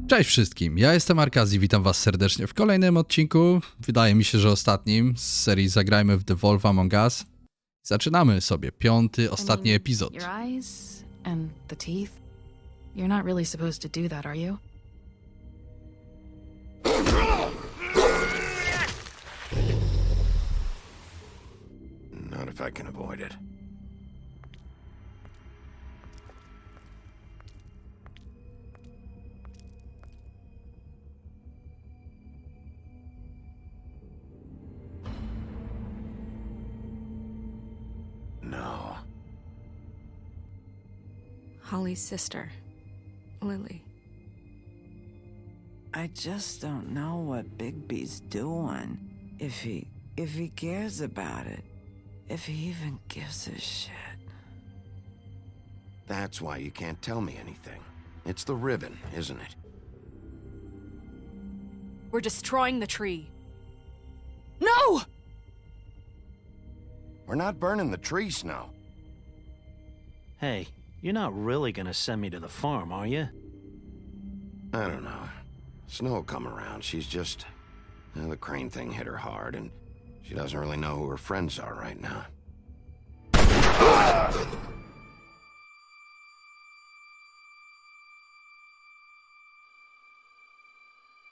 Cześć wszystkim, ja jestem Arkaz i witam was serdecznie w kolejnym odcinku, wydaje mi się, że ostatnim, z serii Zagrajmy w The Wolf Among Us. Zaczynamy sobie piąty, ostatni epizod. Your eyes and the teeth. You're not really supposed to do that, are you? Not if I can avoid it. No. Holly's sister, Lily. I just don't know what Bigby's doing. If he cares about it. If he even gives a shit. That's why you can't tell me anything. It's the ribbon, isn't it? We're destroying the tree. No! We're not burning the tree, Snow. Hey, you're not really gonna send me to the farm, are you? I don't know. Snow will come around. She's just... the crane thing hit her hard, and she doesn't really know who her friends are right now.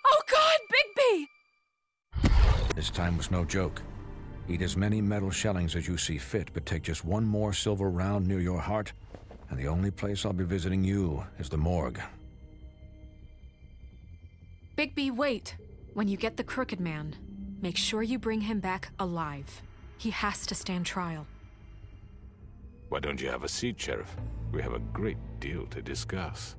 Oh God, Bigby! This time was no joke. Eat as many metal shellings as you see fit, but take just one more silver round near your heart, and the only place I'll be visiting you is the morgue. Bigby, wait. When you get the Crooked Man, make sure you bring him back alive. He has to stand trial. Why don't you have a seat, Sheriff? We have a great deal to discuss.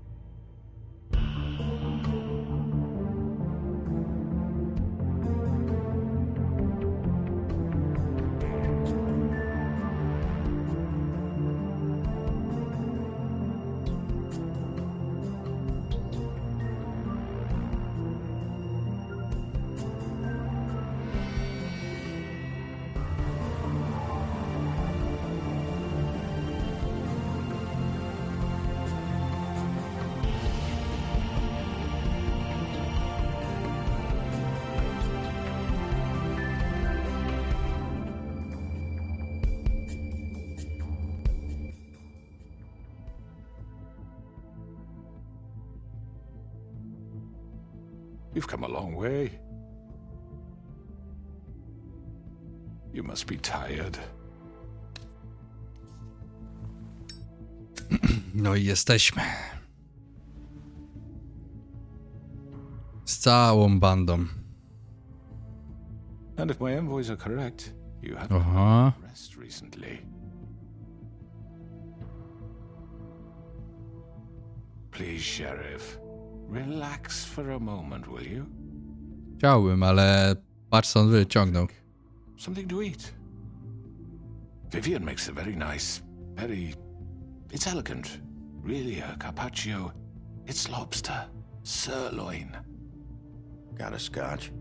You've come a long way. You must be tired. No i jesteśmy. Z całą bandą. And if my envoys are correct, you have Aha. rest recently. Please, Sheriff, relax for a moment, will you? Chciałbym, ale patrz co on wyciągnął. Something to eat. Vivian makes a very nice, it's elegant. Really a carpaccio. It's lobster. Sirloin. Got a scotch?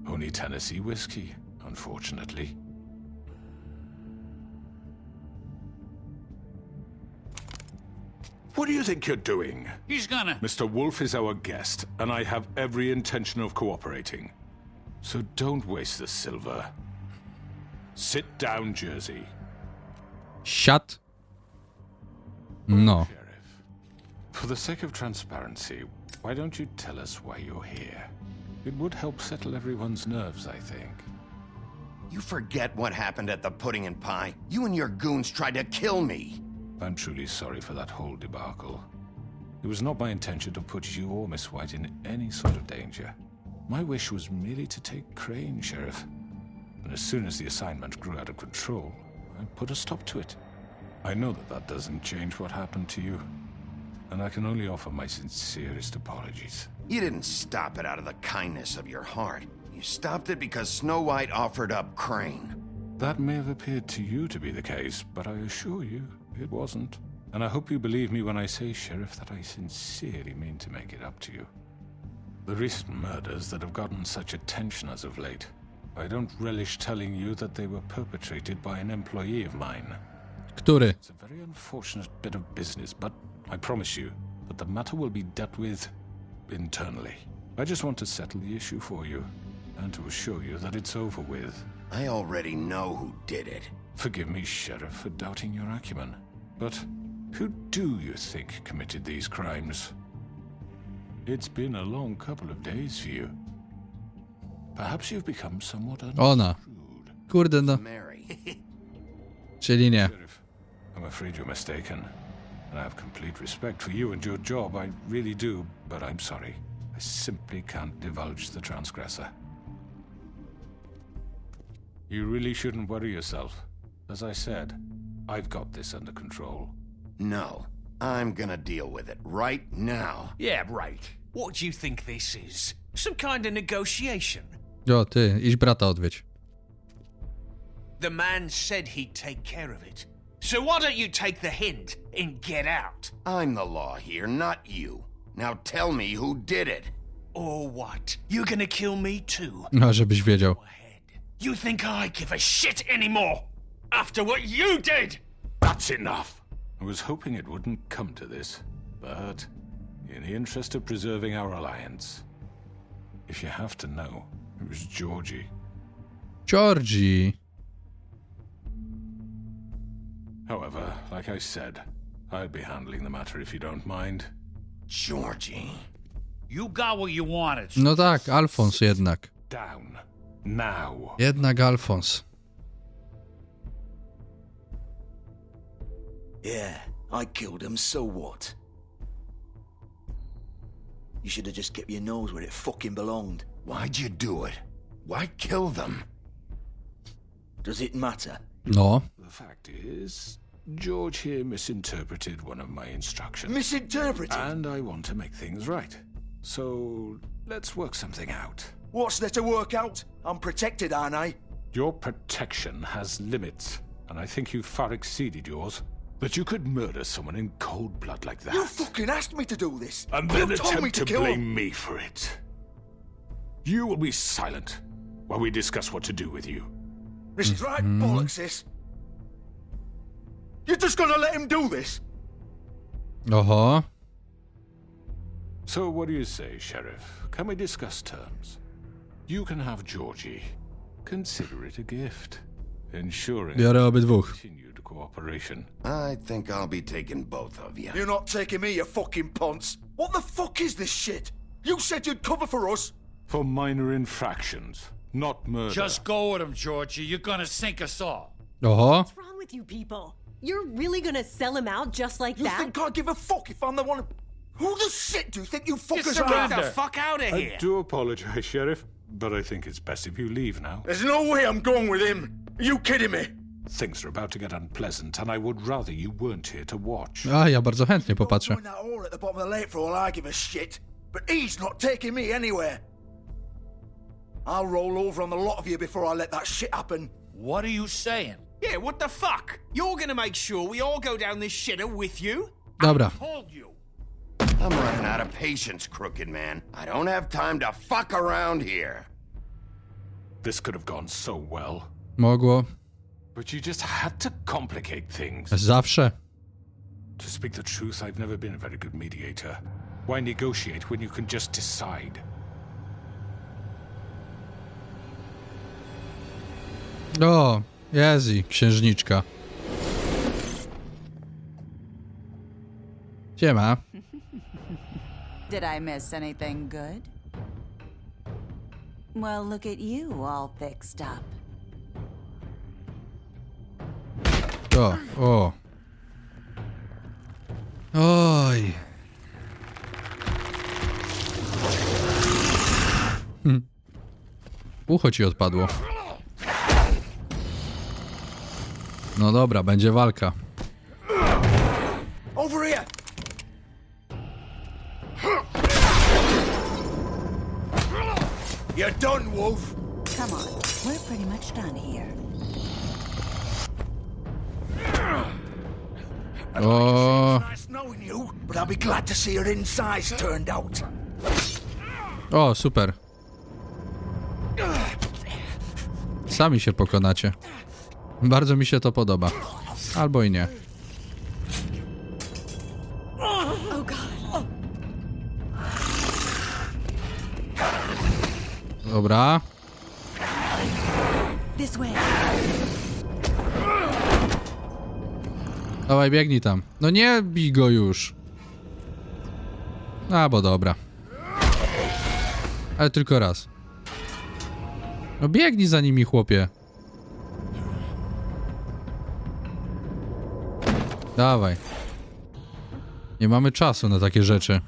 Only Tennessee whiskey, unfortunately. What do you think you're doing? He's gonna... Mr. Wolf is our guest, and I have every intention of cooperating. So don't waste the silver. Sit down, Jersey. Siad. No. Sheriff, for the sake of transparency, why don't you tell us why you're here? It would help settle everyone's nerves, I think. You forget what happened at the Pudding and Pie? You and your goons tried to kill me! I'm truly sorry for that whole debacle. It was not my intention to put you or Miss White in any sort of danger. My wish was merely to take Crane, Sheriff. And as soon as the assignment grew out of control, I put a stop to it. I know that that doesn't change what happened to you, and I can only offer my sincerest apologies. You didn't stop it out of the kindness of your heart. You stopped it because Snow White offered up Crane. That may have appeared to you to be the case, but I assure you, it wasn't. And I hope you believe me when I say, Sheriff, that I sincerely mean to make it up to you. The recent murders that have gotten such attention as of late, I don't relish telling you that they were perpetrated by an employee of mine. Który? It's a very unfortunate bit of business, but I promise you that the matter will be dealt with internally. I just want to settle the issue for you, and to assure you that it's over with. I already know who did it. Forgive me, Sheriff, for doubting your acumen, but who do you think committed these crimes? It's been a long couple of days for you. Perhaps you've become somewhat Ona. unshrewd. Kurde, no. Mary. Czyli nie. Sheriff, I'm afraid you're mistaken. And I have complete respect for you and your job, I really do, but I'm sorry. I simply can't divulge the transgressor. You really shouldn't worry yourself. As I said, I've got this under control. No, I'm gonna deal with it right now. Yeah, right. What do you think this is? Some kind of negotiation? O, ty, idź brata odwiedź. The man said he'd take care of it. So why don't you take the hint and get out? I'm the law here, not you. Now tell me who did it. Or what? You're gonna kill me too? No, żebyś wiedział. Go ahead. You think I give a shit anymore? After what you did? That's enough! I was hoping it wouldn't come to this, but in the interest of preserving our alliance, if you have to know, it was Georgie. Georgie. However, like I said, I'll be handling the matter if you don't mind. Georgie. You got what you wanted. No tak, Alfons jednak. Down. Now. Jednak Alfons. Yeah, I killed him, so what? You should have just kept your nose where it fucking belonged. Why'd you do it? Why kill them? Does it matter? No. The fact is, George here misinterpreted one of my instructions. Misinterpreted? And I want to make things right. So, let's work something out. What's there to work out? I'm protected, aren't I? Your protection has limits, and I think you've far exceeded yours. But you could murder someone in cold blood like that. You fucking asked me to do this! And then you told me attempt to to kill blame him! me for it. You will be silent while we discuss what to do with you. This is right bollocks, this. You're just gonna let him do this? Oho. So what do you say, Sheriff? Can we discuss terms? You can have Georgie. Consider it a gift, ensuring Biorę obydwóch. continued cooperation. I think I'll be taking both of you. You're not taking me, you fucking ponce. What the fuck is this shit? You said you'd cover for us. For minor infractions, not murder. Just go with him, Georgie. You're gonna sink us all. Oho. What's wrong with you people? You're really gonna sell him out just like You that? think I give a fuck if I'm the one? Who the shit do you think you fuckers Get are? the fuck out of I here. do apologize, Sheriff, but I think it's best if you leave now. There's no way I'm going with him. Are you kidding me? Things are about to get unpleasant, and I would rather you weren't here to watch. A, ja bardzo chętnie popatrzę. Going that hole at the bottom of the lake for all I give a shit. But he's not taking me anywhere. I'll roll over on the lot of you before I let that shit happen. What are you saying? Yeah, what the fuck? You're gonna make sure we all go down this shitter with you? Dobra. Told you. I'm running out of patience, crooked man. I don't have time to fuck around here. This could have gone so well, Mogło. but you just had to complicate things. Zawsze. To speak the truth, I've never been a very good mediator. Why negotiate when you can just decide? O, Jezi, księżniczka. Siema. Did I miss anything good? Well, look at you, all fixed up. O. Oj. Ucho ci odpadło. No dobra, będzie walka. Over here! You're done, Wolf! Come on, we're pretty much done here. O, Nice knowing you, but I'll be glad to see your insides turned out. o, super. Sami się pokonacie. Bardzo mi się to podoba. Albo i nie. Oh god. Dobra. This way. Dawaj, biegnij tam. No nie bij go już. A, bo dobra. Ale tylko raz. No biegnij za nimi, chłopie. Dawaj. Nie mamy czasu na takie rzeczy.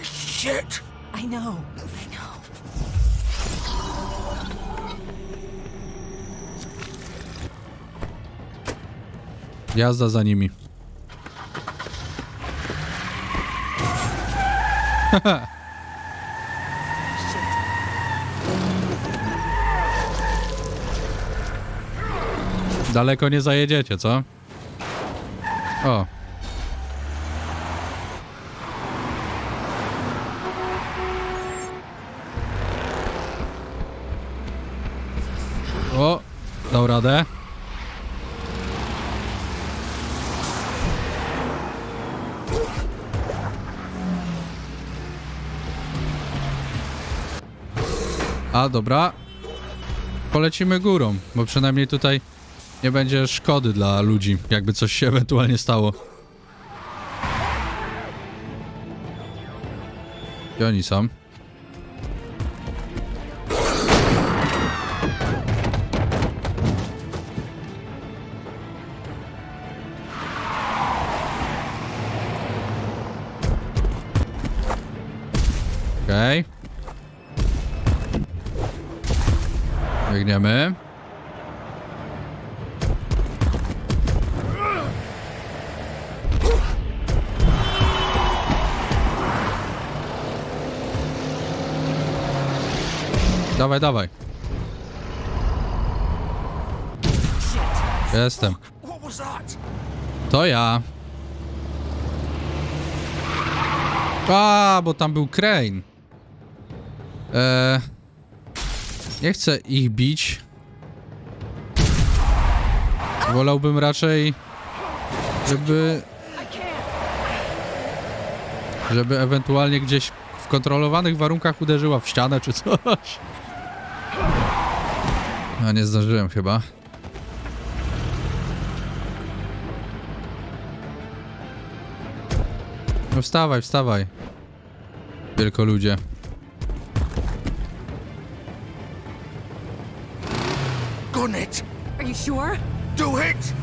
Shit! I know. Jazda za nimi. Daleko nie zajedziecie, co? O. O, dał radę. A, dobra. Polecimy górą, bo przynajmniej tutaj nie będzie szkody dla ludzi, jakby coś się ewentualnie stało. Gdzie oni są? Okej. Biegniemy. Dawaj, dawaj. Jestem. To ja. A, bo tam był Crane. Nie chcę ich bić. Wolałbym raczej, żeby ewentualnie gdzieś w kontrolowanych warunkach uderzyła w ścianę czy coś. A nie zdążyłem chyba. No wstawaj, wstawaj. Wielkoludzie. Gun it! Are you sure? Do it!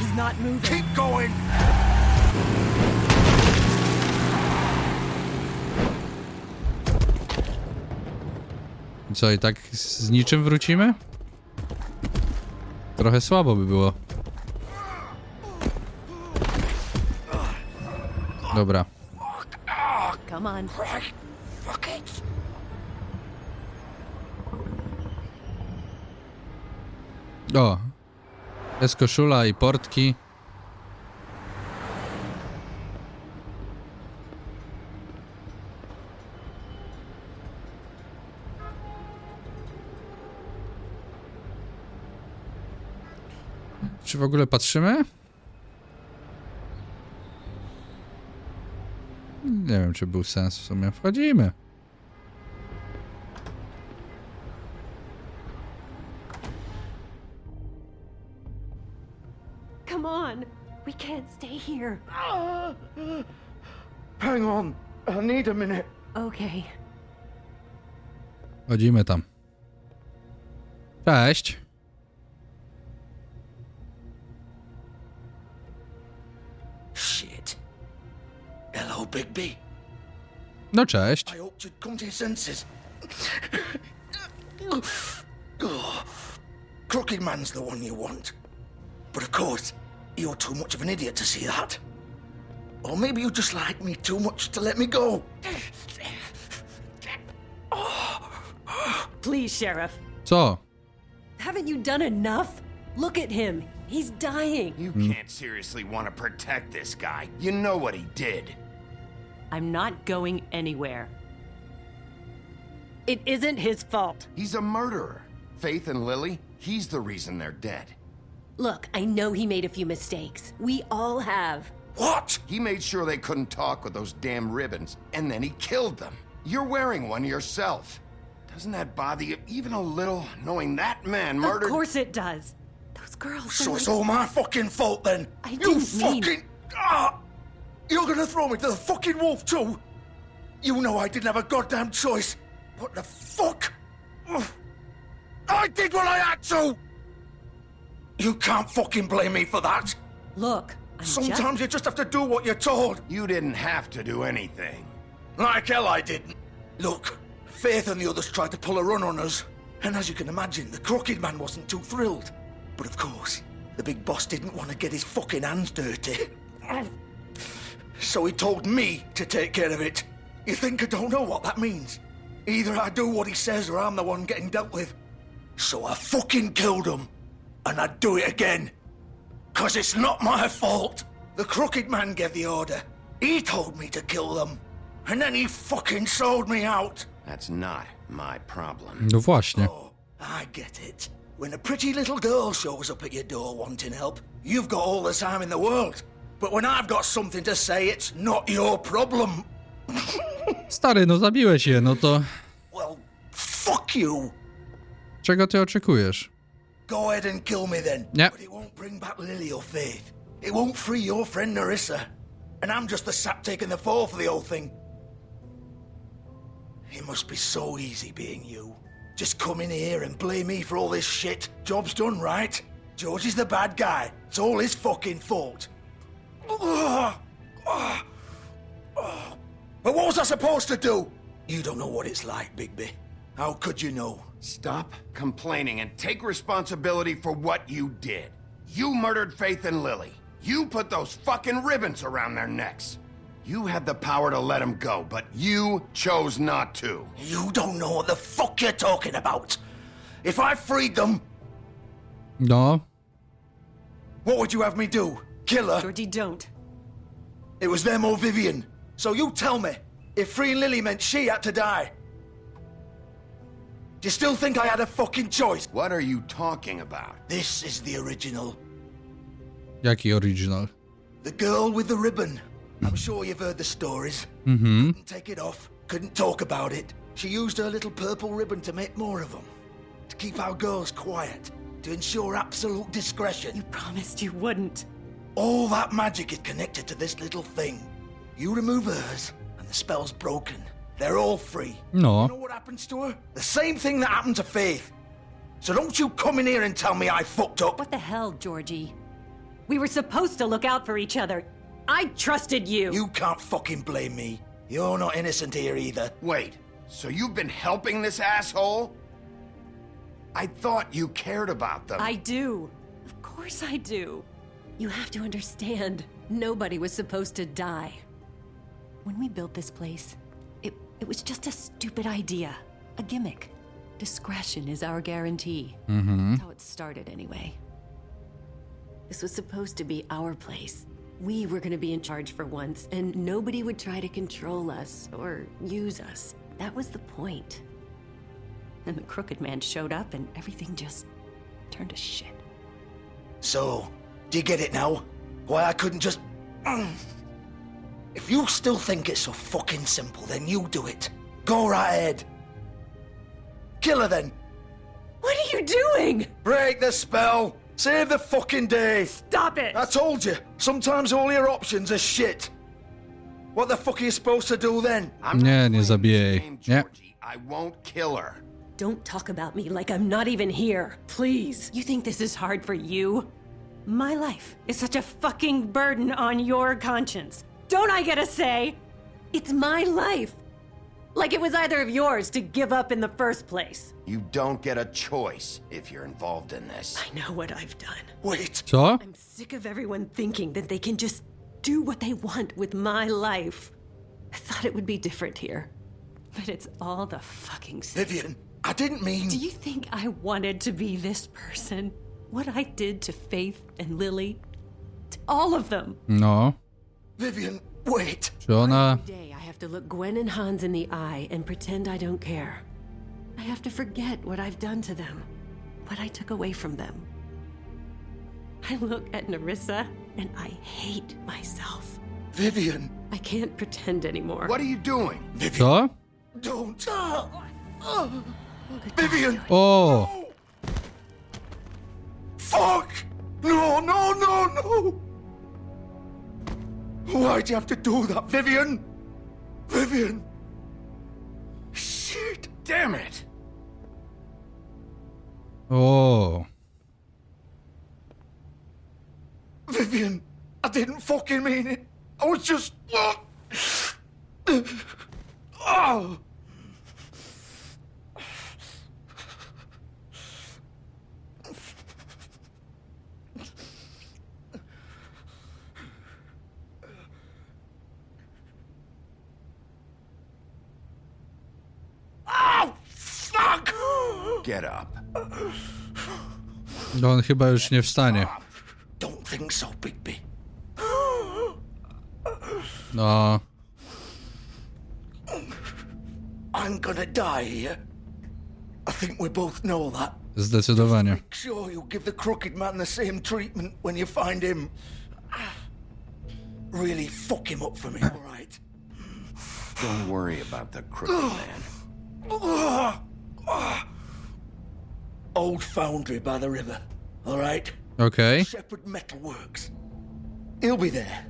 He's not moving. Keep going! Co, i tak z niczym wrócimy? Trochę słabo by było. Dobra. Come on. O! Jest koszula i portki. Czy w ogóle patrzymy? Nie wiem, czy był sens w sumie. Wchodzimy. Come on. We can't stay here. Hang on. I need a minute. Okay. Chodzimy tam. Cześć. Shit. Hello, Bigby. No cześć. I hope you'd come to your senses. Crooked Man's the one you want. But of course, you're too much of an idiot to see that. Or maybe you just like me too much to let me go. Please, Sheriff. Co? Haven't you done enough? Look at him. He's dying. You can't seriously want to protect this guy. You know what he did. I'm not going anywhere. It isn't his fault. He's a murderer. Faith and Lily, he's the reason they're dead. Look, I know he made a few mistakes. We all have. What? He made sure they couldn't talk with those damn ribbons, and then he killed them. You're wearing one yourself. Doesn't that bother you even a little, knowing that man murdered... Of course it does. Those girls... So it's all my fucking fault then? I You didn't mean- fucking... Ah! You're gonna throw me to the fucking wolf too? You know I didn't have a goddamn choice. What the fuck? Ugh. I did what I had to! You can't fucking blame me for that. Look, I'm Sometimes you just have to do what you're told. You didn't have to do anything. Like hell I didn't. Look, Faith and the others tried to pull a run on us. And as you can imagine, the Crooked Man wasn't too thrilled. But of course, the big boss didn't want to get his fucking hands dirty. So he told me to take care of it. You think I don't know what that means? Either I do what he says or I'm the one getting dealt with. So I fucking killed him. And I'd do it again. 'Cause it's not my fault. The Crooked Man gave the order. He told me to kill them. And then he fucking sold me out. That's not my problem. No właśnie. Oh, I get it. When a pretty little girl shows up at your door wanting help, you've got all the time in the world. But when I've got something to say, it's not your problem. Stary, no zabiłeś je, no to... Well, fuck you. Czego ty oczekujesz? Go ahead and kill me then. Yeah. But it won't bring back Lily or Faith. It won't free your friend Narissa. And I'm just the sap taking the fall for the whole thing. It must be so easy being you. Just come in here and blame me for all this shit. Job's done, right? George is the bad guy. It's all his fucking fault. But what was I supposed to do? You don't know what it's like, Bigby. How could you know? Stop complaining and take responsibility for what you did. You murdered Faith and Lily. You put those fucking ribbons around their necks. You had the power to let them go, but you chose not to. You don't know what the fuck you're talking about. If I freed them, No. what would you have me do? Kill her? Georgie, don't. It was them or Vivian. So you tell me, if freeing Lily meant she had to die, do you still think I had a fucking choice? What are you talking about? This is the original. Jaki original? The girl with the ribbon. I'm sure you've heard the stories. Mhm. Couldn't take it off, couldn't talk about it. She used her little purple ribbon to make more of them. To keep our girls quiet. To ensure absolute discretion. You promised you wouldn't. All that magic is connected to this little thing. You remove hers, and the spell's broken. They're all free. No. You know what happens to her? The same thing that happened to Faith. So don't you come in here and tell me I fucked up. What the hell, Georgie? We were supposed to look out for each other. I trusted you. You can't fucking blame me. You're not innocent here either. Wait, so you've been helping this asshole? I thought you cared about them. I do. Of course I do. You have to understand, nobody was supposed to die. When we built this place, it was just a stupid idea. A gimmick. Discretion is our guarantee. That's how it started anyway. This was supposed to be our place. We were gonna be in charge for once, and nobody would try to control us or use us. That was the point. Then the Crooked Man showed up and everything just turned to shit. So, do you get it now? Why I couldn't just... If you still think it's so fucking simple, then you do it. Go right ahead. Kill her then. What are you doing? Break the spell. Save the fucking day. Stop it! I told you, sometimes all your options are shit. What the fuck are you supposed to do then? I'm Nie, not nie playing zabijaj. this game, Nie. Georgie. I won't kill her. Don't talk about me like I'm not even here. Please. You think this is hard for you? My life is such a fucking burden on your conscience. Don't I get a say? It's my life. Like it was either of yours to give up in the first place. You don't get a choice if you're involved in this. I know what I've done. Wait. Co? I'm sick of everyone thinking that they can just do what they want with my life. I thought it would be different here. But it's all the fucking same. Vivian, I didn't mean... Do you think I wanted to be this person? What I did to Faith and Lily? To all of them. No. Vivian, wait. Czy ona... Every day I have to look Gwen and Hans in the eye and pretend I don't care. I have to forget what I've done to them. What I took away from them. I look at Nerissa and I hate myself. Vivian! I can't pretend anymore. What are you doing? Co? Don't! Vivian! O! Fuck! No, no, no, no! Why'd you have to do that, Vivian? Vivian! Shit! Damn it! O! Vivian, I didn't fucking mean it. I was just... Oh! Fuck! Get up. No on chyba już nie wstanie. Don't think so, Bigby. No. I'm gonna die here. I think we both know that. Zdecydowanie. Make sure you give the crooked man the same treatment when you find him. Really fuck him up for me, alright? Don't worry about the crooked man. Old foundry by the river, alright? Okej. Shepherd Metalworks. He'll be there.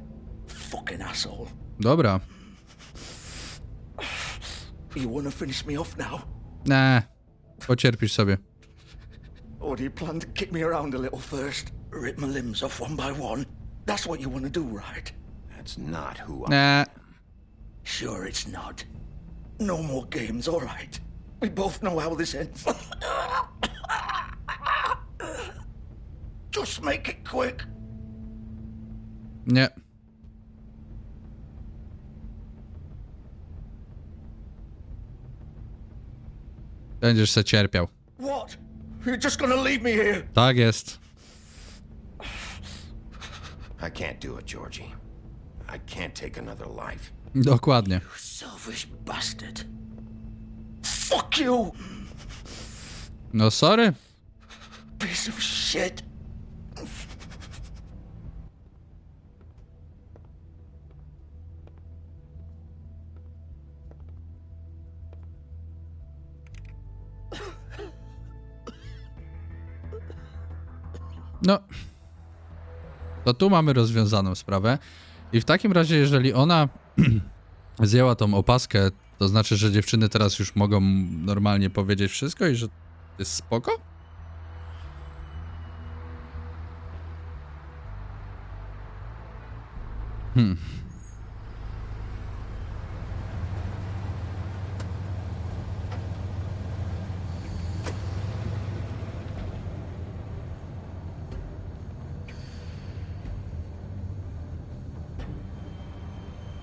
Fucking asshole. Dobra. You wanna finish me off now? Nie. Pocierpisz sobie. Or do you plan to kick me around a little first? Rip my limbs off one by one? That's what you wanna do, right? That's not who I... Nie. Sure it's not. No more games, alright? We both know how this ends. Just make it quick. Nie. Będziesz se cierpiał. What? You're just gonna leave me here? Tak jest. I can't do it, Georgie. I can't take another life. Dokładnie. You selfish bastard. Fuck you! No sorry. Piece of shit. No. To tu mamy rozwiązaną sprawę. I w takim razie, jeżeli ona zjęła tą opaskę, to znaczy, że dziewczyny teraz już mogą normalnie powiedzieć wszystko i że jest spoko?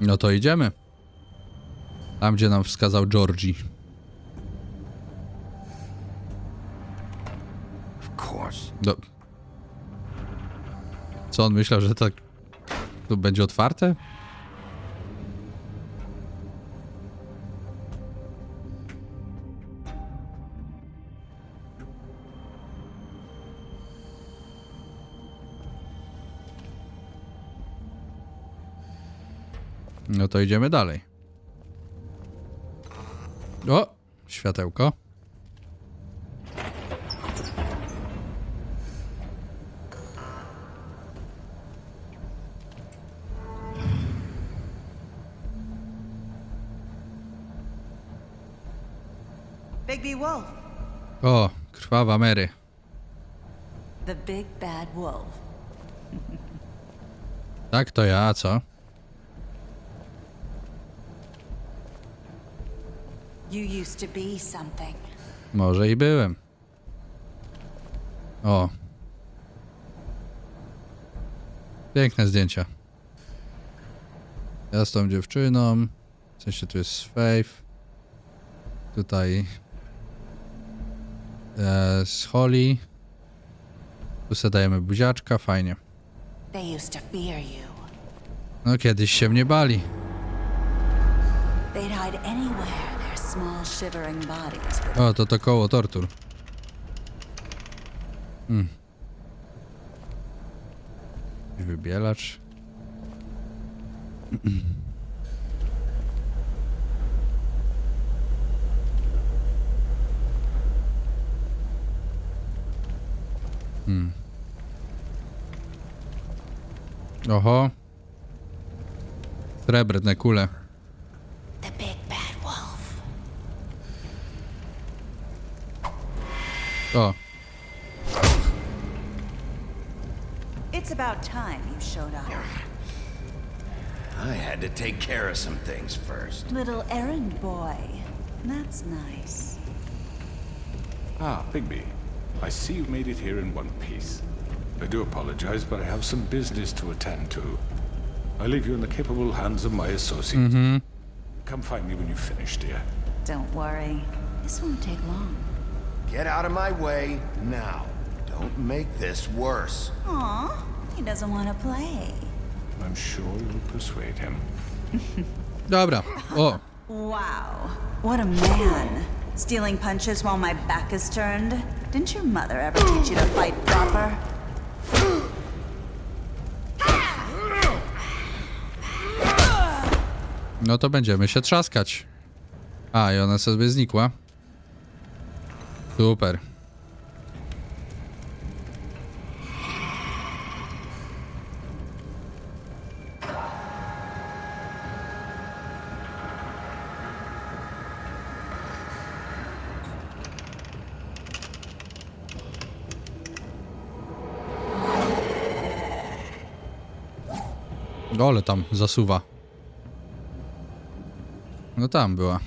No to idziemy. Tam, gdzie nam wskazał Georgie. Of course. No. Co on myślał, że tak tu będzie otwarte? No to idziemy dalej. O! Światełko. Bigby Wolf. O! Krwawa Mary. The big bad wolf. Tak, to ja, a co? You used to be something. Może i byłem. O. Piękne zdjęcia. Ja z tą dziewczyną. W sensie tu jest Faith. Tutaj z Holly. Tu sobie dajemy buziaczka, fajnie. They used to fear you. No kiedyś się mnie bali. They'd hide anywhere their small shivering bodies. O, to koło tortur. Wybielacz. Oho. Srebrne kule. The big bad wolf. O. It's about time you showed up. I had to take care of some things first. Little errand boy. That's nice. Ah, Bigby. I see you've made it here in one piece. I do apologize, but I have some business to attend to. I leave you in the capable hands of my associate. Come find me when you've finished, dear. Don't worry. This won't take long. Get out of my way now. Don't make this worse. Aw, he doesn't want to play. I'm sure you'll persuade him. Dobra. O. Wow, what a man. Stealing punches while my back is turned? Didn't your mother ever teach you to fight proper? No to będziemy się trzaskać. A, i ona sobie znikła. Super. Ale tam zasuwa. No tam była.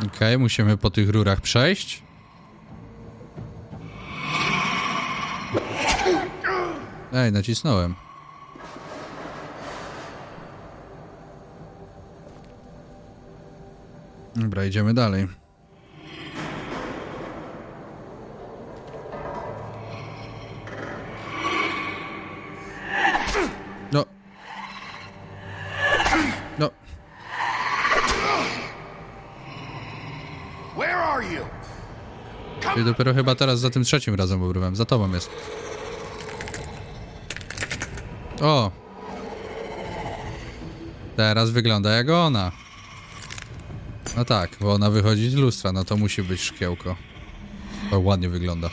Okej, musimy po tych rurach przejść. Ej, nacisnąłem. Dobra, idziemy dalej. No. No. Where are you? I dopiero chyba teraz za tym trzecim razem obrywam. Za tobą jest. O! Teraz wygląda jak ona. No tak, bo ona wychodzi z lustra, no to musi być szkiełko. To ładnie wygląda.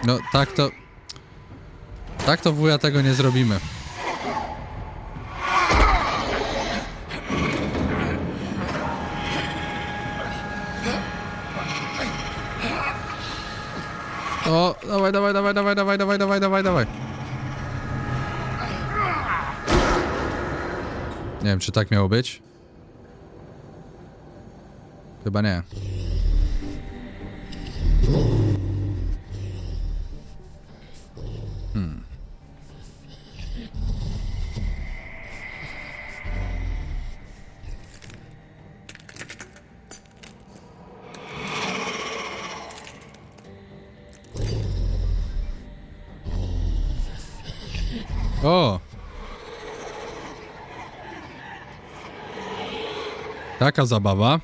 No tak to... Tak to wuja tego nie zrobimy. O, dawaj, dawaj, dawaj, dawaj, dawaj, dawaj, dawaj, dawaj, dawaj. Nie wiem, czy tak miało być? Chyba nie. O! Taka zabawa.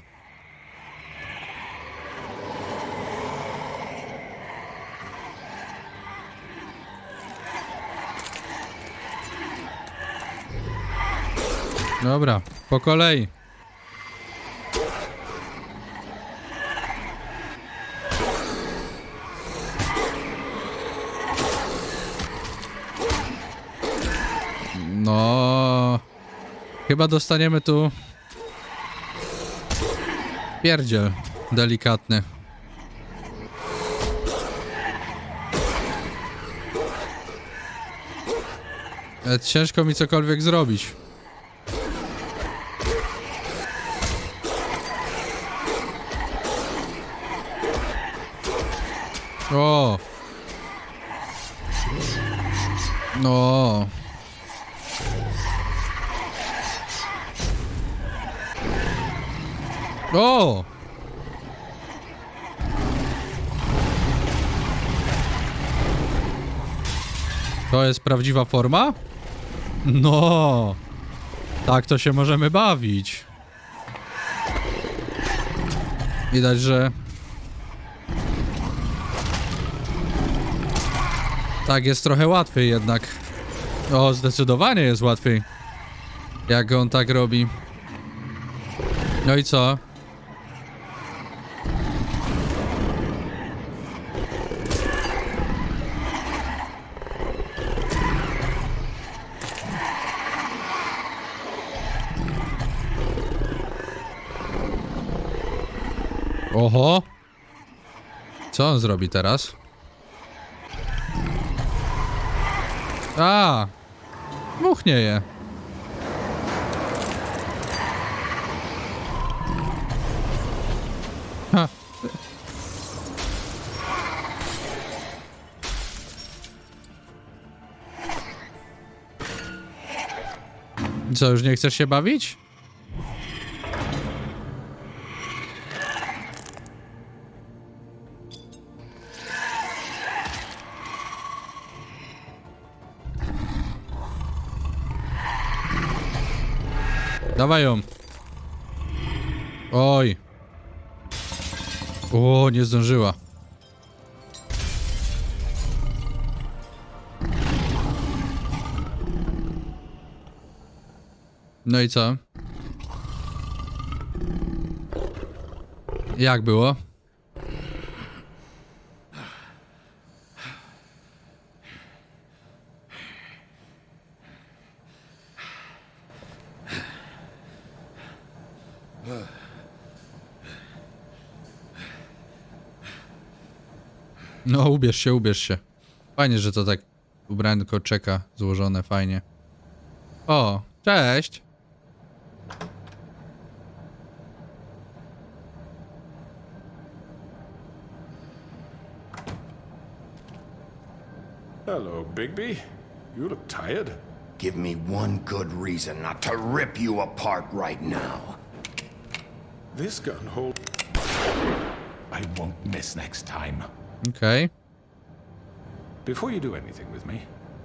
Dobra, po kolei. No, chyba dostaniemy tu pierdziel delikatny. Ciężko mi cokolwiek zrobić. O! No. O! To jest prawdziwa forma? No. Tak to się możemy bawić. Widać, że... Tak jest trochę łatwiej jednak. O, zdecydowanie jest łatwiej. Jak on tak robi. No i co? Oho! Co on zrobi teraz? A! Muchnie je. Ha. Co, już nie chcesz się bawić? Dawaj ją. Oj. O, nie zdążyła. No i co? Jak było? No, ubierz się, ubierz się. Fajnie, że to tak ubranko czeka złożone, fajnie. O, cześć. Hello, Bigby. You look tired. Give me one good reason not to rip you apart right now. This gun hold... I won't miss next time. Okay. Before you do anything with me,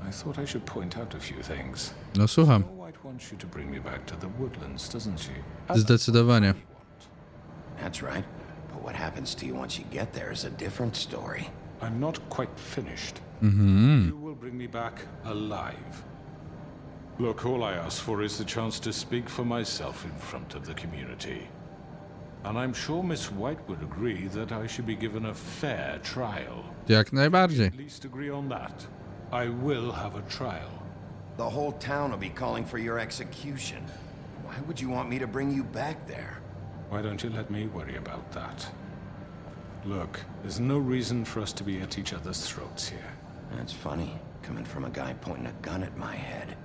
I thought I should point out a few things. No słucham. Snow White wants you to bring me back to the woodlands, doesn't she? Zdecydowanie. That's right. But what happens to you once you get there is a different story. I'm not quite finished. You will bring me back alive. Look, all I ask for is the chance to speak for myself in front of the community. And I'm sure Miss White would agree that I should be given a fair trial. Jak najbardziej. At least agree on that. I will have a trial. The whole town will be calling for your execution. Why would you want me to bring you back there? Why don't you let me worry about that? Look, there's no reason for us to be at each other's throats here. That's funny, coming from a guy pointing a gun at my head.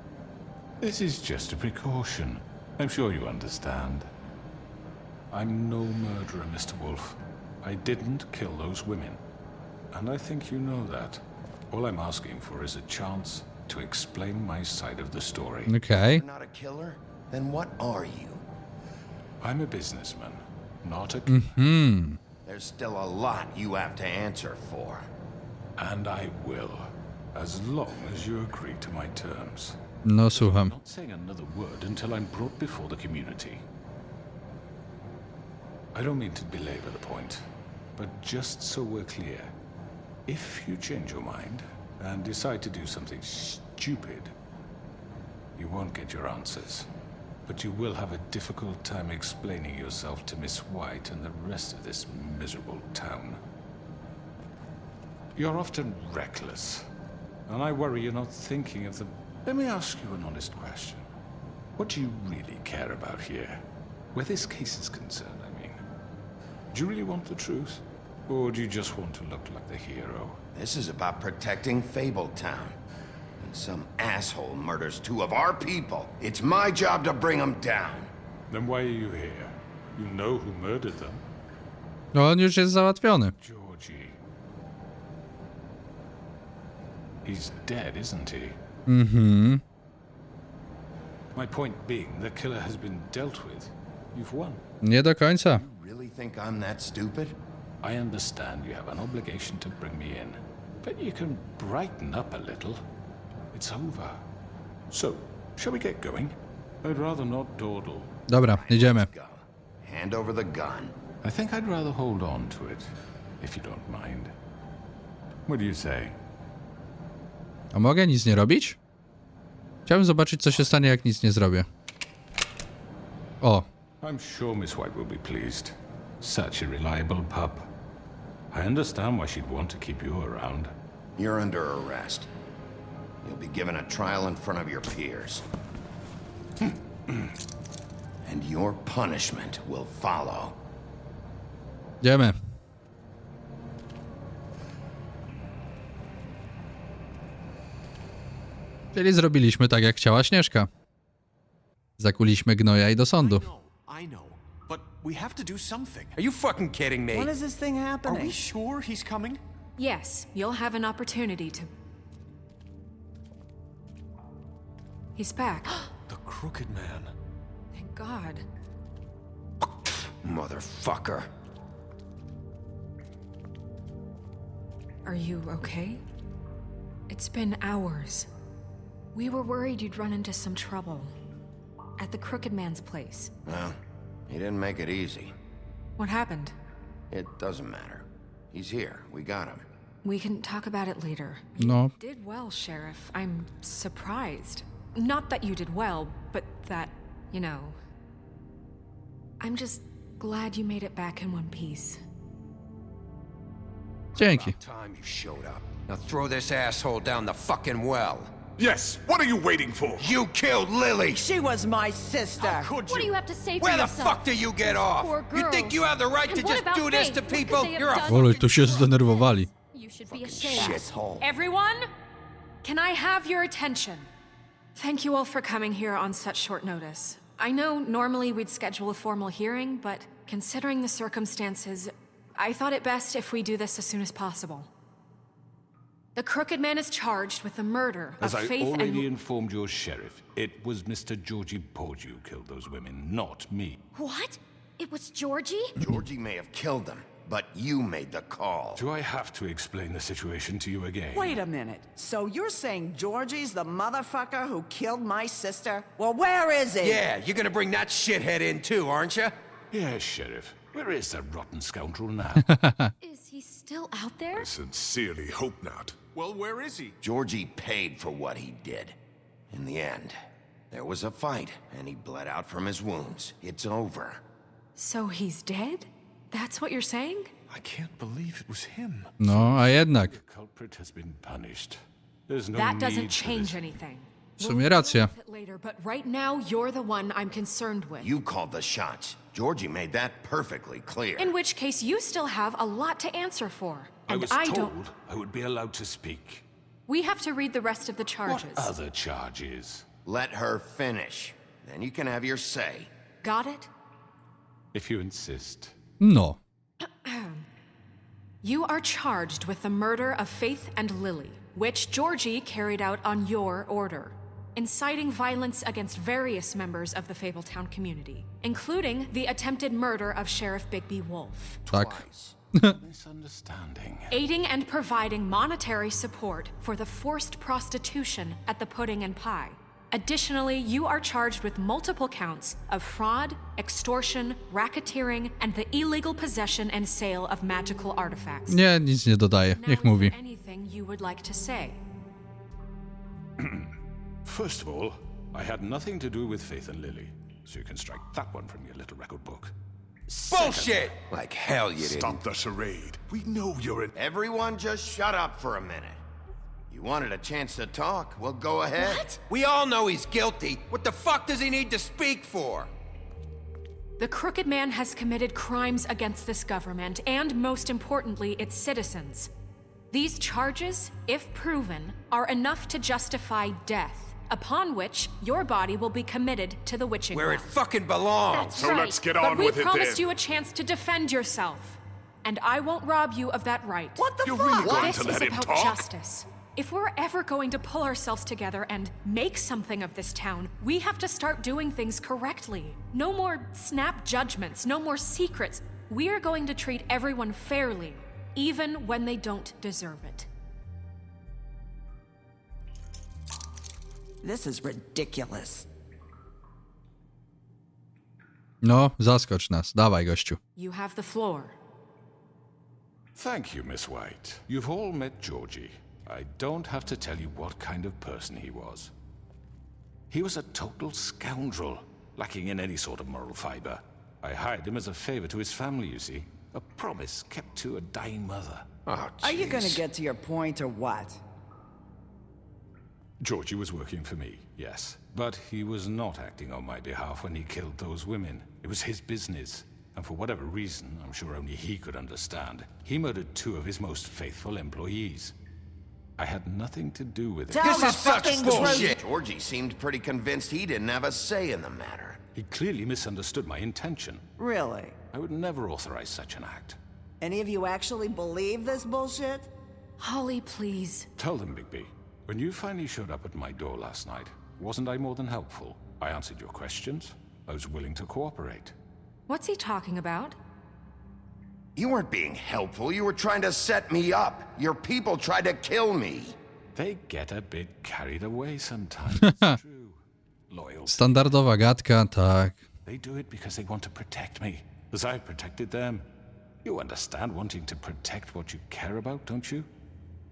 This is just a precaution. I'm sure you understand. I'm no murderer, Mr. Wolf. I didn't kill those women. And I think you know that. All I'm asking for is a chance to explain my side of the story. Okay. You're not a killer? Then what are you? I'm a businessman, not a killer. There's still a lot you have to answer for. And I will, as long as you agree to my terms. No słucham. I'm not saying another word until I'm brought before the community. I don't mean to belabor the point, but just so we're clear, if you change your mind and decide to do something stupid, you won't get your answers. But you will have a difficult time explaining yourself to Miss White and the rest of this miserable town. You're often reckless, and I worry you're not thinking of the... Let me ask you an honest question. What do you really care about here? Where this case is concerned, I mean. Do you really want the truth? Or do you just want to look like the hero? This is about protecting Fabletown. And some asshole murders two of our people. It's my job to bring them down. Then why are you here? You know who murdered them. No on już jest załatwiony. Georgie, He's dead, isn't he? Mhm. My point being, the killer has been dealt with. You've won. Nie do końca. You really think I'm that stupid? I understand you have an obligation to bring me in, but you can brighten up a little. It's over. So, shall we get going? I'd rather not dawdle. Dobra, jedziemy. Go. Hand over the gun. I think I'd rather hold on to it, if you don't mind. What do you say? A mogę nic nie robić? Chciałbym zobaczyć, co się stanie, jak nic nie zrobię. O. I'm sure Miss White will be pleased. Such a reliable pup. I understand why she'd want to keep you around. You're under arrest. You'll be given a trial in front of your peers. And your punishment will follow. Idziemy. Czyli zrobiliśmy tak, jak chciała Śnieżka. Zakuliśmy gnoja i do sądu. I know, but we have to do something. Are you fucking kidding me? When is this thing Are happening? we sure he's coming? Yes, you'll have an opportunity to. He's back. The Crooked Man. Thank God. Motherfucker. Are you okay? It's been hours. We were worried you'd run into some trouble. At the Crooked Man's place. Well, he didn't make it easy. What happened? It doesn't matter. He's here. We got him. We can talk about it later. No. You did well, Sheriff. I'm surprised. Not that you did well, but that, you know... I'm just glad you made it back in one piece. Dzięki. About time you showed up. Now throw this asshole down the fucking well. Yes, what are you waiting for? You killed Lily! She was my sister. How could you? What do you have to say for Where the yourself? fuck do you get off? Poor You think girls. you have the right And to what just about do this Faith? to What could people? they have You're a done? Ale to się zdenerwowali. You should be ashamed. Shithole. Everyone, can I have your attention? Thank you all for coming here on such short notice. I know normally we'd schedule a formal hearing, but considering the circumstances, I thought it best if we do this as soon as possible. The Crooked Man is charged with the murder As of I Faith already and... informed your sheriff, it was Mr. Georgie Porge who killed those women, not me. What? It was Georgie? Georgie may have killed them, but you made the call. Do I have to explain the situation to you again? Wait a minute. So you're saying Georgie's the motherfucker who killed my sister? Well, where is he? Yeah, you're gonna bring that shithead in too, aren't you? Yes, Sheriff. Where is that rotten scoundrel now? Is he still out there? I sincerely hope not. Well, where is he? Georgie paid for what he did. In the end, there was a fight, and he bled out from his wounds. It's over. So he's dead? That's what you're saying? I can't believe it was him. No, a jednak. The culprit has been punished. There's no That need doesn't for change this. anything. W sumie racja. We'll deal with it later, but right now you're the one I'm concerned with. You called the shots. Georgie made that perfectly clear. In which case, you still have a lot to answer for. I And was I told don't... I would be allowed to speak. We have to read the rest of the What charges. other charges? Let her finish. Then you can have your say. Got it? If you insist. No. You are charged with the murder of Faith and Lily, which Georgie carried out on your order, inciting violence against various members of the Fabletown community, including the attempted murder of Sheriff Bigby Wolf. Tak. Misunderstanding. Aiding and providing monetary support for the forced prostitution at the Pudding and Pie. Additionally, you are charged with multiple counts of fraud, extortion, racketeering, and the illegal possession and sale of magical artifacts. Nie, nic nie dodaję. Now, Niech is mówi. there anything you would like to say? First of all, I had nothing to do with Faith and Lily, so you can strike that one from your little record book. Bullshit! Like hell you didn't. Stop the charade. We know you're an... Everyone just shut up for a minute. You wanted a chance to talk, well, go ahead. What? We all know he's guilty. What the fuck does he need to speak for? The Crooked Man has committed crimes against this government and, most importantly, its citizens. These charges, if proven, are enough to justify death, upon which your body will be committed to the witching Where it well. fucking belongs. That's So right. let's get but on with we it promised then. you a chance to defend yourself, and I won't rob you of that right. What the You're fuck? really going This to is let him about talk? justice. If we're ever going to pull ourselves together and make something of this town, we have to start doing things correctly. No more snap judgments, no more secrets. We are going to treat everyone fairly, even when they don't deserve it. This is ridiculous. No, zaskocz nas. Dawaj, gościu. You have the floor. Thank you, Miss White. You've all met Georgie. I don't have to tell you what kind of person he was. He was a total scoundrel, lacking in any sort of moral fiber. I hired him as a favor to his family, you see. A promise kept to a dying mother. Oh, Are you gonna get to your point or what? Georgie was working for me, yes. But he was not acting on my behalf when he killed those women. It was his business. And for whatever reason, I'm sure only he could understand, he murdered 2 of his most faithful employees. I had nothing to do with it. This is such bullshit! Georgie seemed pretty convinced he didn't have a say in the matter. He clearly misunderstood my intention. Really? I would never authorize such an act. Any of you actually believe this bullshit? Holly, please. Tell them, Bigby. When you finally showed up at my door last night, wasn't I more than helpful? I answered your questions. I was willing to cooperate. What's he talking about? You weren't being helpful, you were trying to set me up. Your people tried to kill me. They get a bit carried away sometimes, it's true. Loyal. Standardowa gadka, tak. They do it because they want to protect me, as I've protected them. You understand wanting to protect what you care about, don't you?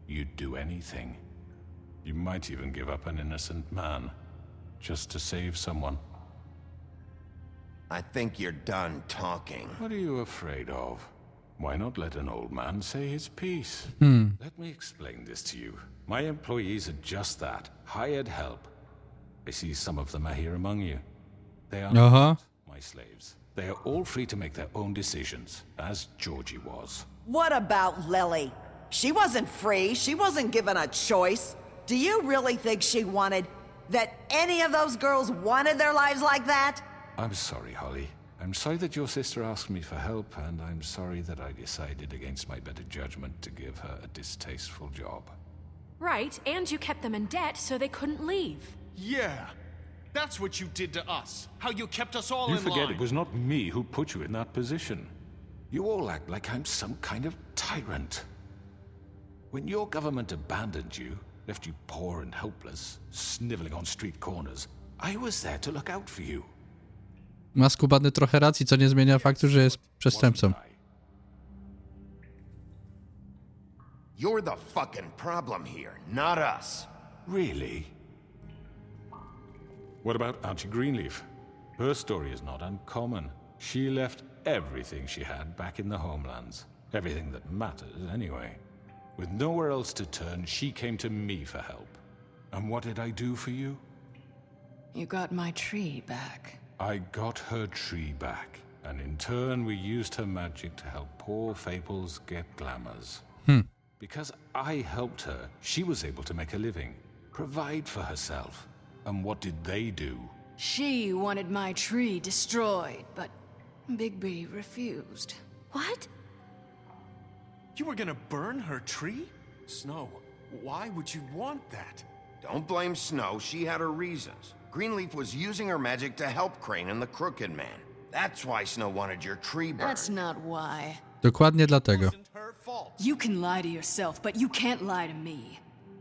You'd do anything. You might even give up an innocent man, just to save someone. I think you're done talking. What are you afraid of? Why not let an old man say his piece? Let me explain this to you. My employees are just that, hired help. I see some of them are here among you. They are not my slaves. They are all free to make their own decisions, as Georgie was. What about Lily? She wasn't free. She wasn't given a choice. Do you really think she wanted... that any of those girls wanted their lives like that? I'm sorry, Holly. I'm sorry that your sister asked me for help, and I'm sorry that I decided against my better judgment to give her a distasteful job. Right, and you kept them in debt so they couldn't leave. Yeah. That's what you did to us. How you kept us all You in forget line. it was not me who put you in that position. You all act like I'm some kind of tyrant. When your government abandoned you, left you poor and helpless, sniveling on street corners, I was there to look out for you. Ma skubany trochę racji, co nie zmienia faktu, że jest przestępcą. You're the fucking problem here, not us. Really? What about Auntie Greenleaf? Her story is not uncommon. She left everything she had back in the homelands. Everything that matters, anyway. With nowhere else to turn, she came to me for help. And what did I do for you? You got my tree back. I got her tree back, and in turn we used her magic to help poor Fables get glamours. Because I helped her, she was able to make a living, provide for herself. And what did they do? She wanted my tree destroyed, but Bigby refused. What? You were gonna burn her tree? Snow, why would you want that? Don't blame Snow, she had her reasons. Greenleaf was using her magic to help Crane and the Crooked Man. That's why Snow wanted your tree burned. That's not why. Dokładnie dlatego. You can lie to yourself, but you can't lie to me.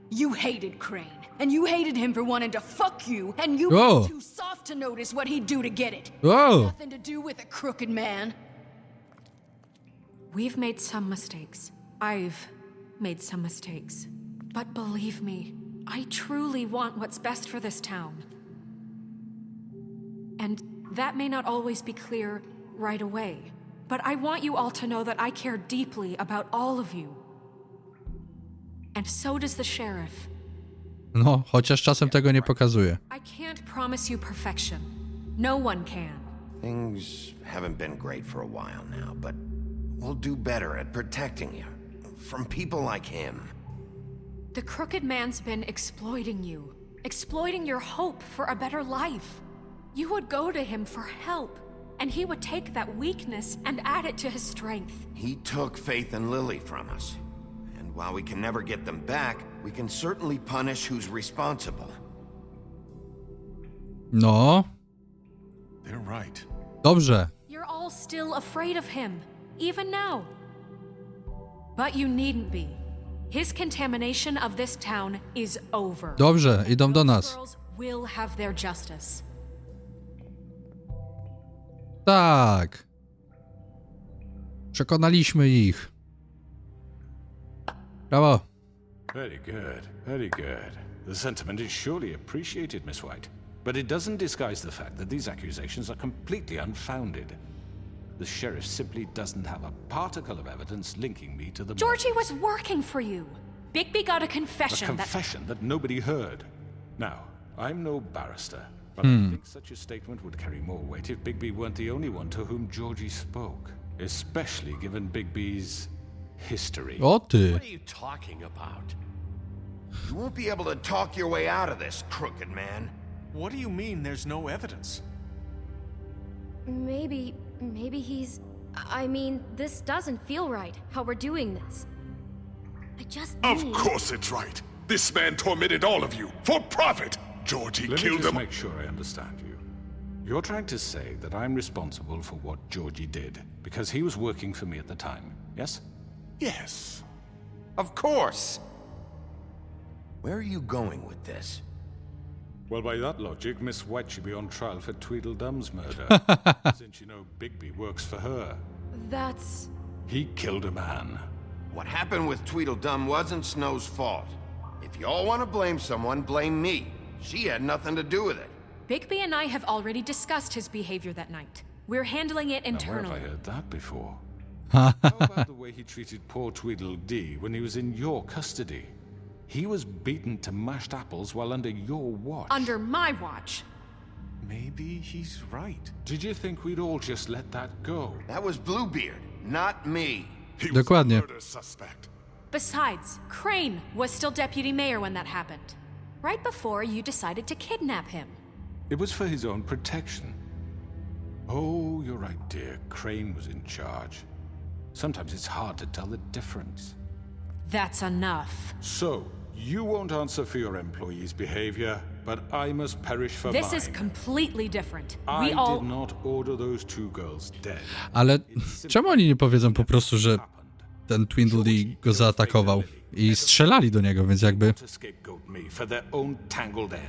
You hated Crane, and you hated him for wanting to fuck you, and you were too soft to notice what he'd do to get it. Nothing to do with a crooked man. We've made some mistakes. I've made some mistakes. But believe me, I truly want what's best for this town. And that may not always be clear right away. But I want you all to know that I care deeply about all of you. And so does the sheriff. No, chociaż czasem tego nie pokazuje. I can't promise you perfection. No one can. Things haven't been great for a while now, but we'll do better at protecting you. From people like him. The Crooked Man's been exploiting you. Exploiting your hope for a better life. You would go to him for help. And he would take that weakness and add it to his strength. He took Faith and Lily from us. And while we can never get them back, we can certainly punish who's responsible. No. They're right. Dobrze. You're all still afraid of him, even now. But you needn't be. His contamination of this town is over. Dobrze, idą do nas. Girls will have their justice. Tak. Przekonaliśmy ich. Brawo. Very good, very good. The sentiment is surely appreciated, Miss White. But it doesn't disguise the fact that these accusations are completely unfounded. The sheriff simply doesn't have a particle of evidence linking me to the Georgie was working for you. Bigby got a confession. A confession that nobody heard. Now, I'm no barrister, but I think such a statement would carry more weight if Bigby weren't the only one to whom Georgie spoke. Especially given Bigby's history. O ty. What are you talking about? You won't be able to talk your way out of this, crooked man. What do you mean there's no evidence? Maybe he's... I mean, this doesn't feel right, how we're doing this. I just Of need... course it's right. This man tormented all of you for profit. Georgie Let killed me just him. make sure I understand you. You're trying to say that I'm responsible for what Georgie did because he was working for me at the time, yes? Yes. Of course. Where are you going with this? Well, by that logic, Miss White should be on trial for Tweedledum's murder. Since you know Bigby works for her. That's... He killed a man. What happened with Tweedledum wasn't Snow's fault. If you all want to blame someone, blame me. She had nothing to do with it. Bigby and I have already discussed his behavior that night. We're handling it Now, where internally. have I heard that before? How about the way he treated poor Tweedledee when he was in your custody? He was beaten to mashed apples while under your watch. Under my watch. Maybe he's right. Did you think we'd all just let that go? That was Bluebeard, not me. He was a Dokładnie. murder suspect. Besides, Crane was still deputy mayor when that happened. Right before you decided to kidnap him. It was for his own protection. Oh, you're right, dear. Crane was in charge. Sometimes it's hard to tell the difference. That's enough. So, you won't answer for your employees' behavior, but I must perish for This mine. is completely different. I We all... did not order those two girls dead. Ale czemu oni nie powiedzą po prostu, że ten Tweedledee go zaatakował i strzelali do niego, więc jakby...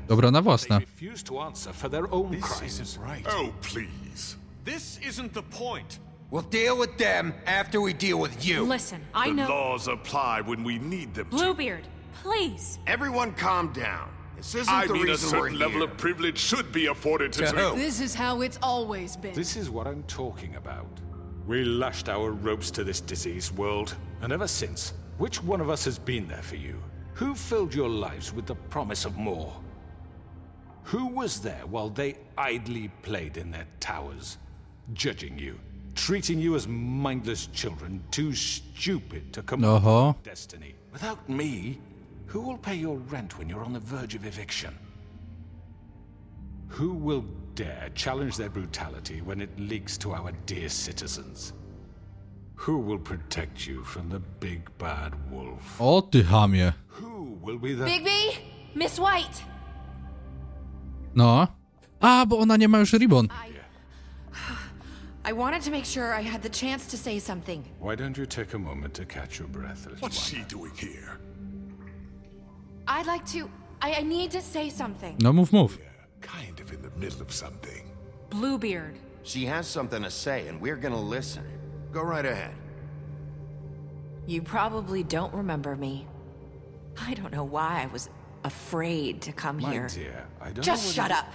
Obrona własna. This isn't right. Oh, please. This isn't the point. We'll deal with them after we deal with you. Listen, I The know... laws apply when we need them to. Bluebeard, please. Everyone calm down. This isn't I the mean, a reason we're certain level here. of privilege should be afforded to... To who? This is how it's always been. This is what I'm talking about. We lashed our ropes to this diseased world, and ever since, which one of us has been there for you? Who filled your lives with the promise of more? Who was there while they idly played in their towers, judging you, treating you as mindless children, too stupid to command your destiny? Without me, who will pay your rent when you're on the verge of eviction? Who will dare challenge their brutality when it leaks to our dear citizens? Who will protect you from the big bad wolf? O ty chamie. Who will be the... Bigby! Miss White! No. A, bo ona nie ma już ribbon. I wanted to make sure I had the chance to say something. Why don't you take a moment to catch your breath, little What's one? she doing here? I'd like to... I need to say something. No mów, mów. Kind of in the middle of something. Bluebeard. She has something to say, and we're gonna listen. Go right ahead. You probably don't remember me. I don't know why I was afraid to come My here. dear, I don't Just know shut up.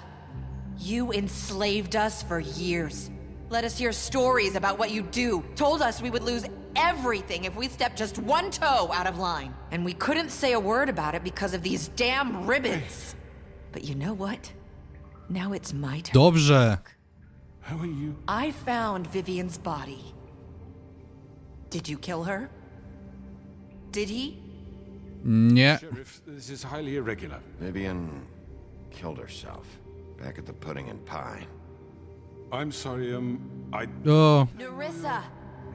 You enslaved us for years. Let us hear stories about what you do. Told us we would lose everything if we stepped just one toe out of line. And we couldn't say a word about it because of these damn ribbons. But you know what? Now it's my turn. Dobrze. How are you? I found Vivian's body. Did you kill her? Did he? Nie. Sheriff, this is highly irregular. Vivian killed herself back at the Pudding and Pie. I'm sorry, O. Nerissa.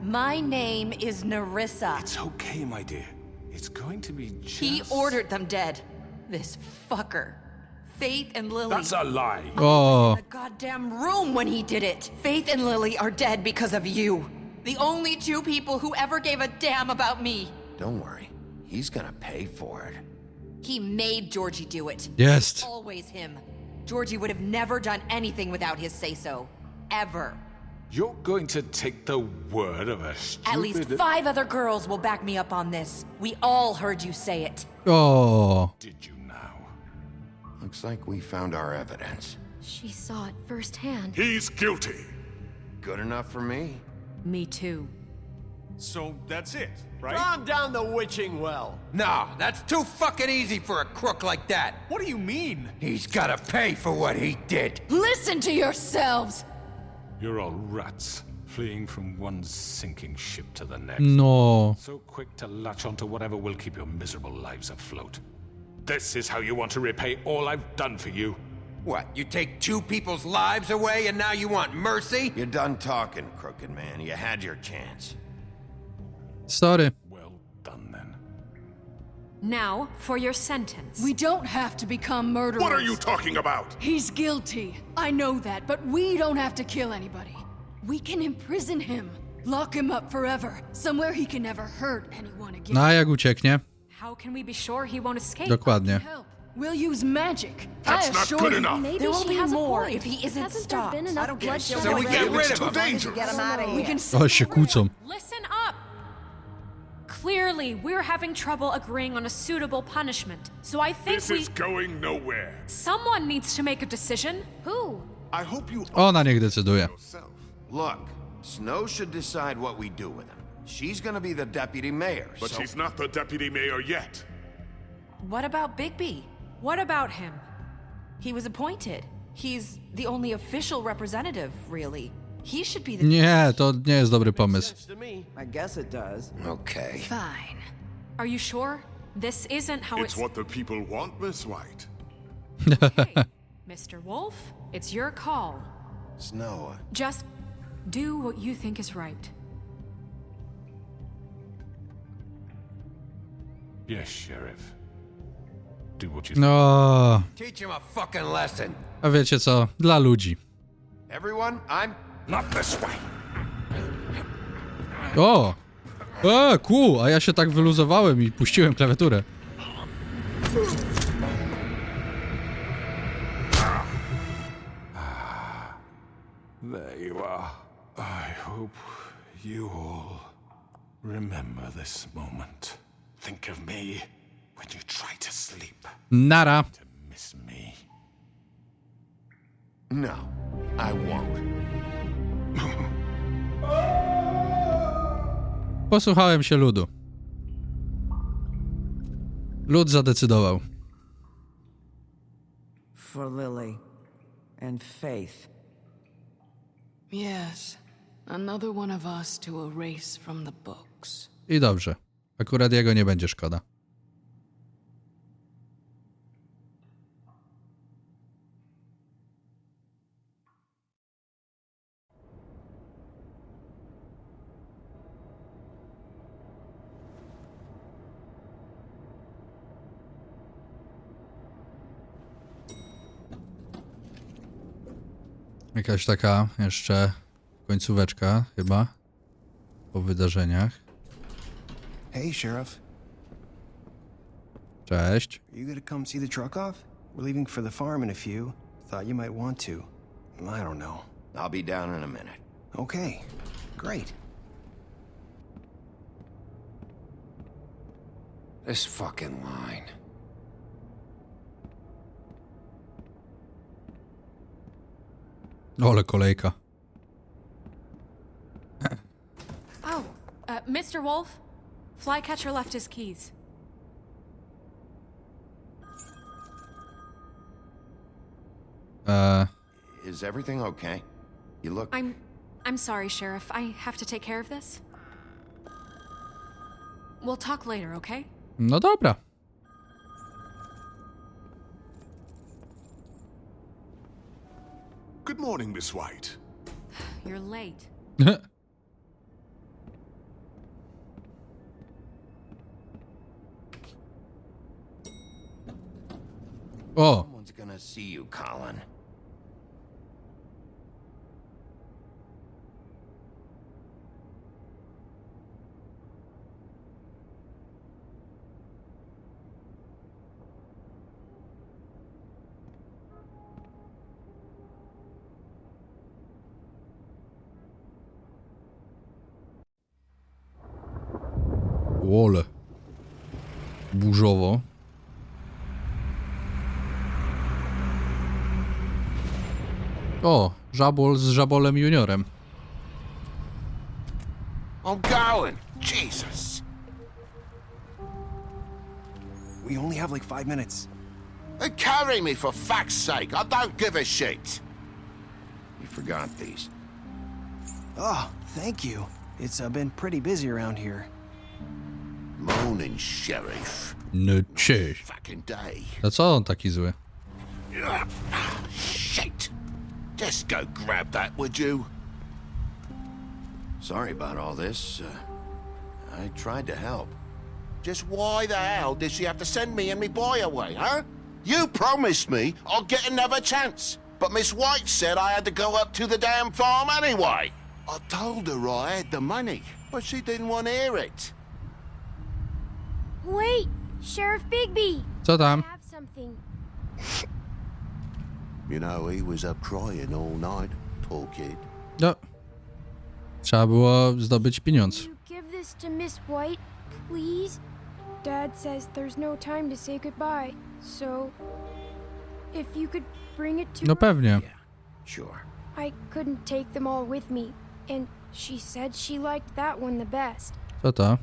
My name is Nerissa. It's okay, my dear. It's going to be just... He ordered them dead. This fucker. Faith and Lily. That's a lie. Oh. In the goddamn room when he did it. Faith and Lily are dead because of you. The only two people who ever gave a damn about me. Don't worry. He's gonna pay for it. He made Georgie do it. Yes. It's always him. Georgie would have never done anything without his say-so. Ever. You're going to take the word of a stupid... At least 5 other girls will back me up on this. We all heard you say it. Oh. Did you now? Looks like we found our evidence. She saw it firsthand. He's guilty. Good enough for me. Me too. So that's it, right? Calm down the witching well. No, that's too fucking easy for a crook like that. What do you mean? He's gotta pay for what he did. Listen to yourselves! You're all rats, fleeing from one sinking ship to the next. No. So quick to latch onto whatever will keep your miserable lives afloat. This is how you want to repay all I've done for you? What, you take 2 people's lives away and now you want mercy? You're done talking, crooked man. You had your chance. Sorry. Well done, then. Now, for your sentence. We don't have to become murderers. What are you talking about? He's guilty. I know that, but we don't have to kill anybody. We can imprison him. Lock him up forever. Somewhere he can never hurt anyone again. No a jak ucieknie? How can we be sure he won't escape? Dokładnie. We'll use magic. That's not good enough. Maybe There will she be has more a point. if he isn't Hasn't stopped. there been enough bloodshed? So we get rid of him. Dangerous. Get him out of We here. can O, się kłócą. Listen up! Clearly, we're having trouble agreeing on a suitable punishment. So I think This is going nowhere. someone needs to make a decision. Who? I hope you Ona niech decyduje. yourself. Look, Snow should decide what we do with him. She's gonna be the deputy mayor, But so... she's not the deputy mayor yet. What about Bigby? What about him? He was appointed. He's the only official representative, really. He should be the... Nie, to nie jest dobry pomysł. I guess it does. Okay. Fine. Are you sure? This isn't how It's what the people want, Miss White. Okay. Mr. Wolf, it's your call. Snow, Just do what you think is right. Yes, Sheriff. Do what you... No. teach him a fucking lesson. A wiecie co? Dla ludzi. Everyone, I'm... Not this way. O! Cool, a ja się tak wyluzowałem i puściłem klawiaturę. There you are. I hope you all remember this moment. Think of me when you try to sleep. Nara. To miss me. No, I won't. Posłuchałem się ludu. Lud zadecydował. For Lily and Faith. Yes. Another one of us to erase from the books. I dobrze. Akurat jego nie będzie szkoda. Jakaś taka jeszcze końcóweczka chyba po wydarzeniach. Hey, Sheriff. Cześć. Are you gonna come see the truck off? We're leaving for the farm in a few. Thought you might want to. I don't know. I'll be down in a minute. Okay, great. This fucking line. Ole kolejka. Oh, Mr. Wolf, Flycatcher left his keys. Is everything okay? You look... I'm sorry, Sheriff. I have to take care of this. We'll talk later, okay? No dobra. Good morning, Miss White. You're late. O! Someone's gonna see you, Colin. Łole. Burzowo. O, żabol z żabolem juniorem. I'm going. Jesus. We only have like 5 minutes. Carry me for fuck's sake. I don't give a shit. You forgot these. Oh, thank you. It's been pretty busy around here. Morning, Sheriff. No cześć. Fucking day. A co on taki zły? Shit. Just go grab that, would you? Sorry about all this. I tried to help. Just why the hell did she have to send me and me boy away, huh? You promised me I'll get another chance. But Miss White said I had to go up to the damn farm anyway. I told her I had the money, but she didn't want to hear it. Wait, Sheriff Bigby. Co tam? I have something. You know, he was up crying all night, poor kid. No. Trzeba było zdobyć pieniądz. You give this to Miss White, please? Dad says there's no time to say goodbye, so if you could bring it to No her? pewnie. Sure. I couldn't take them all with me, and she said she liked that one the best. Co to?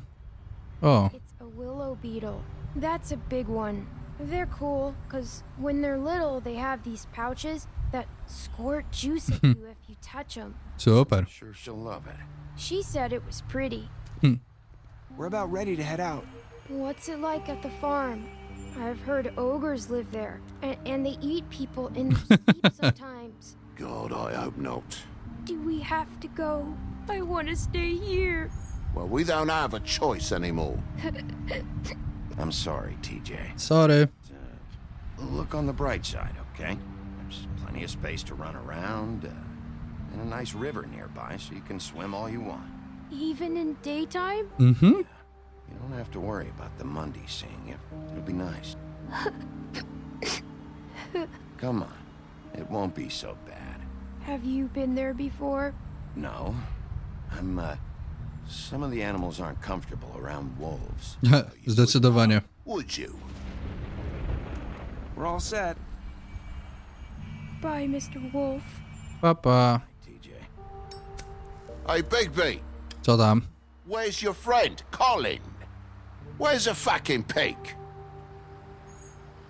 O. It's a willow beetle. That's a big one. They're cool, because when they're little, they have these pouches that squirt juice at you if you touch them. Super. Sure she'll love it. She said it was pretty. We're about ready to head out. What's it like at the farm? I've heard ogres live there, and they eat people in their sleep sometimes. God, I hope not. Do we have to go? I want to stay here. Well, we don't have a choice anymore. I'm sorry, TJ. Sorry. Look on the bright side, okay? There's plenty of space to run around, and a nice river nearby, so you can swim all you want. Even in daytime? Mm-hmm. You don't have to worry about the Mundy seeing you. It'll be nice. Come on. It won't be so bad. Have you been there before? No. Some of the animals aren't comfortable around wolves. Zdecydowanie. Would you? We're all set. Bye, Mr. Wolf. Papa. TJ. Hey, Bigby. Co tam? Where's your friend, Colin? Where's the fucking pig?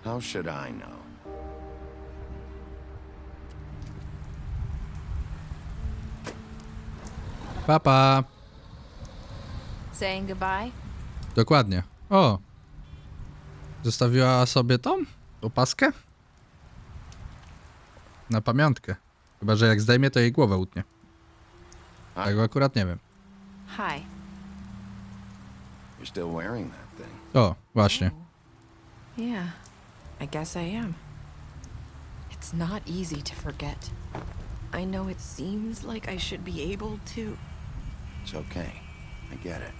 How should I know? Papa. Saying goodbye? Dokładnie. O. Zostawiła sobie tą opaskę? Na pamiątkę. Chyba że jak zdejmie, to jej głowę utnie. Tego akurat nie wiem. Hi. You're still wearing that thing. O, właśnie. Yeah, I guess I am. It's not easy to forget. I know it seems like I should be able to. It's okay. I get it.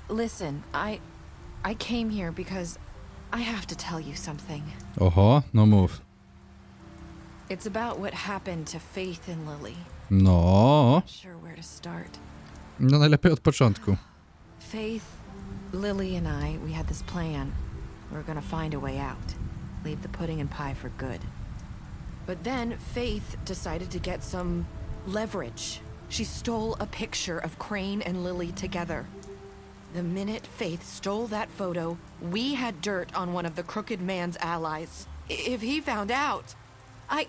Listen, I came here because I have to tell you something. Oho, no mów. It's about what happened to Faith and Lily. No. Not sure where to start. No najlepiej od początku. Faith, Lily and we had this plan. We were gonna find a way out. Leave the pudding and pie for good. But then Faith decided to get some leverage. She stole a picture of Crane and Lily together. The minute Faith stole that photo, we had dirt on one of the crooked man's allies. If he found out, I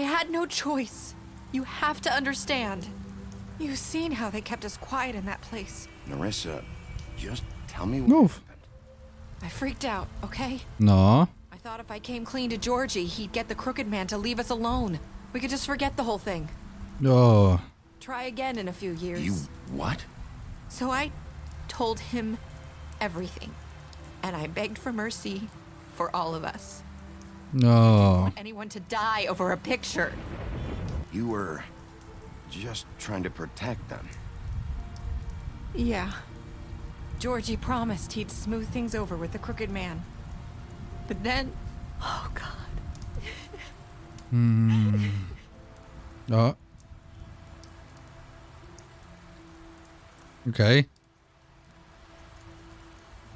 had no choice. You have to understand. You've seen how they kept us quiet in that place. Narissa, just tell me what Move. happened. I freaked out, okay? No. I thought if I came clean to Georgie, he'd get the crooked man to leave us alone. We could just forget the whole thing. O. Try again in a few years. You what? So I told him everything. And I begged for mercy for all of us. I didn't No. want anyone to die over a picture. You were just trying to protect them. Yeah. Georgie promised he'd smooth things over with the crooked man. But then... Oh, God. O. Okej.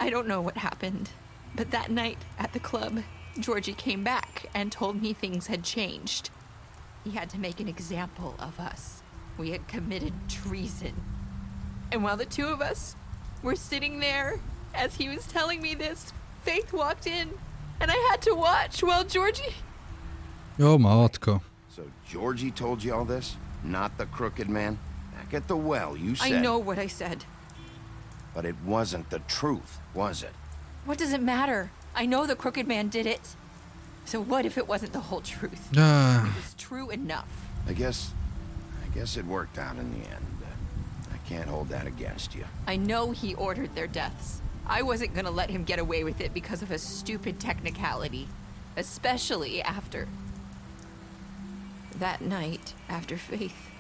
I don't know what happened, but that night at the club, Georgie came back and told me things had changed. He had to make an example of us. We had committed treason. And while the two of us were sitting there, as he was telling me this, Faith walked in, and I had to watch while Georgie... O matko. So Georgie told you all this? Not the crooked man? Back at the well, you said... I know what I said. But it wasn't the truth, was it? What does it matter? I know the crooked man did it. So what if it wasn't the whole truth? It was true enough. I guess it worked out in the end. I can't hold that against you. I know he ordered their deaths. I wasn't gonna let him get away with it because of a stupid technicality. Especially after... that night, after Faith.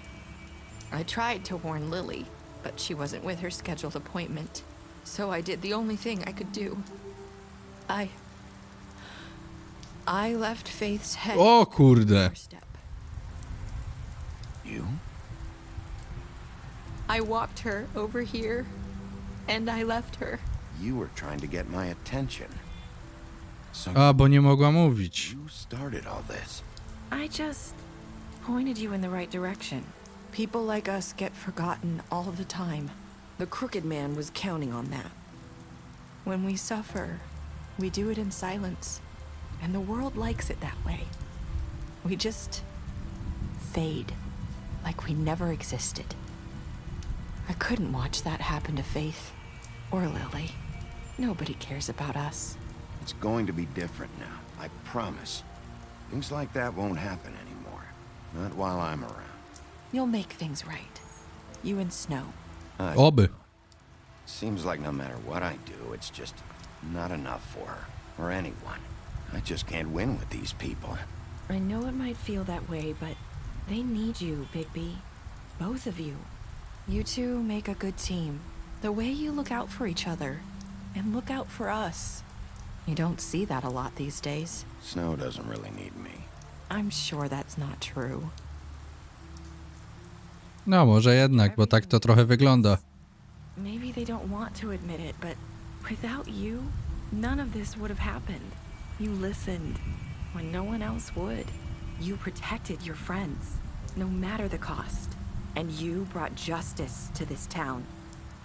I tried to warn Lily, but she wasn't with her scheduled appointment. So I did the only thing I could do. I left Faith's head. O kurde. You? I walked her over here, and I left her. You were trying to get my attention. So A, bo nie mogła mówić. you started all this. I just pointed you in the right direction. People like us get forgotten all the time. The crooked man was counting on that. When we suffer, we do it in silence. And the world likes it that way. We just fade, like we never existed. I couldn't watch that happen to Faith or Lily. Nobody cares about us. It's going to be different now, I promise. Things like that won't happen anymore. Not while I'm around. You'll make things right. You and Snow. Oby. Seems like no matter what I do, it's just not enough for her, or anyone. I just can't win with these people. I know it might feel that way, but they need you, Bigby. Both of you. You two make a good team. The way you look out for each other, and look out for us. You don't see that a lot these days. Snow doesn't really need me. I'm sure that's not true. No, może jednak, bo tak to trochę wygląda. Maybe they don't want to admit it, but without you, none of this would have happened. You listened when no one else would. You protected your friends, no matter the cost. And you brought justice to this town.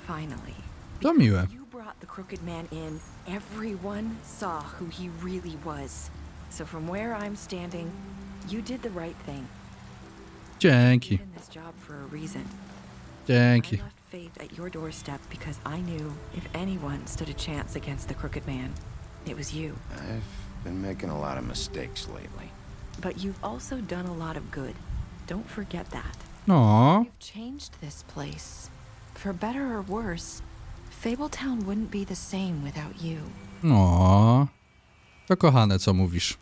Finally. To miłe. You brought the crooked man in. Everyone saw who he really was. So from where I'm standing, you did the right thing. Dzięki. In this job for a reason. Dzięki. I left Faith at your doorstep because I knew if anyone stood a chance against the crooked man, it was you. I've been making a lot of mistakes lately. But you've also done a lot of good. Don't forget that. No. You've changed this place. For better or worse, Fabletown wouldn't be the same without you. No. To kochane, co mówisz.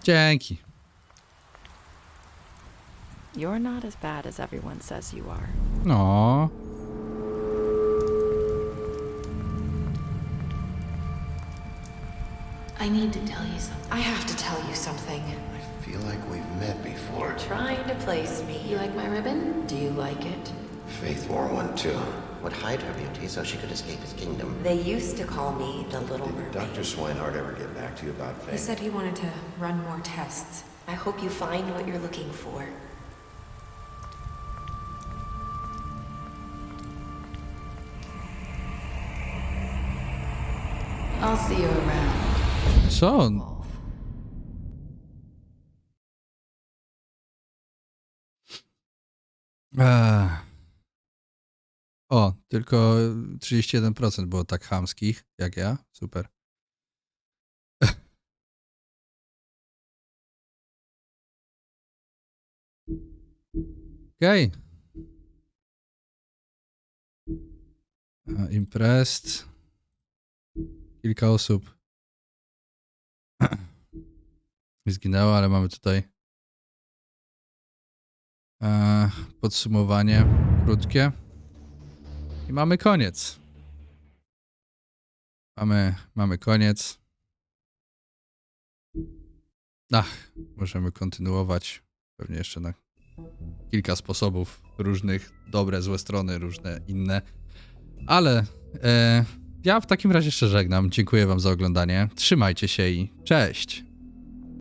Dzięki. You're not as bad as everyone says you are. No. I need to tell you something. I have to tell you something. I feel like we've met before. You're trying to place me. You like my ribbon? Do you like it? Faith wore one too. Would hide her beauty so she could escape his kingdom. They used to call me the Little Mermaid. Dr. Swinehart ever get back to you about Faith? He said he wanted to run more tests. I hope you find what you're looking for. I'll see you around. Co on? O, tylko 31% było tak chamskich, jak ja. Super. Okej. Impressed. Kilka osób zginęło, ale mamy tutaj podsumowanie krótkie. I mamy koniec. Mamy koniec. Możemy kontynuować. Pewnie jeszcze na kilka sposobów różnych. Dobre, złe strony, różne inne. Ale ja w takim razie jeszcze żegnam. Dziękuję wam za oglądanie. Trzymajcie się i cześć!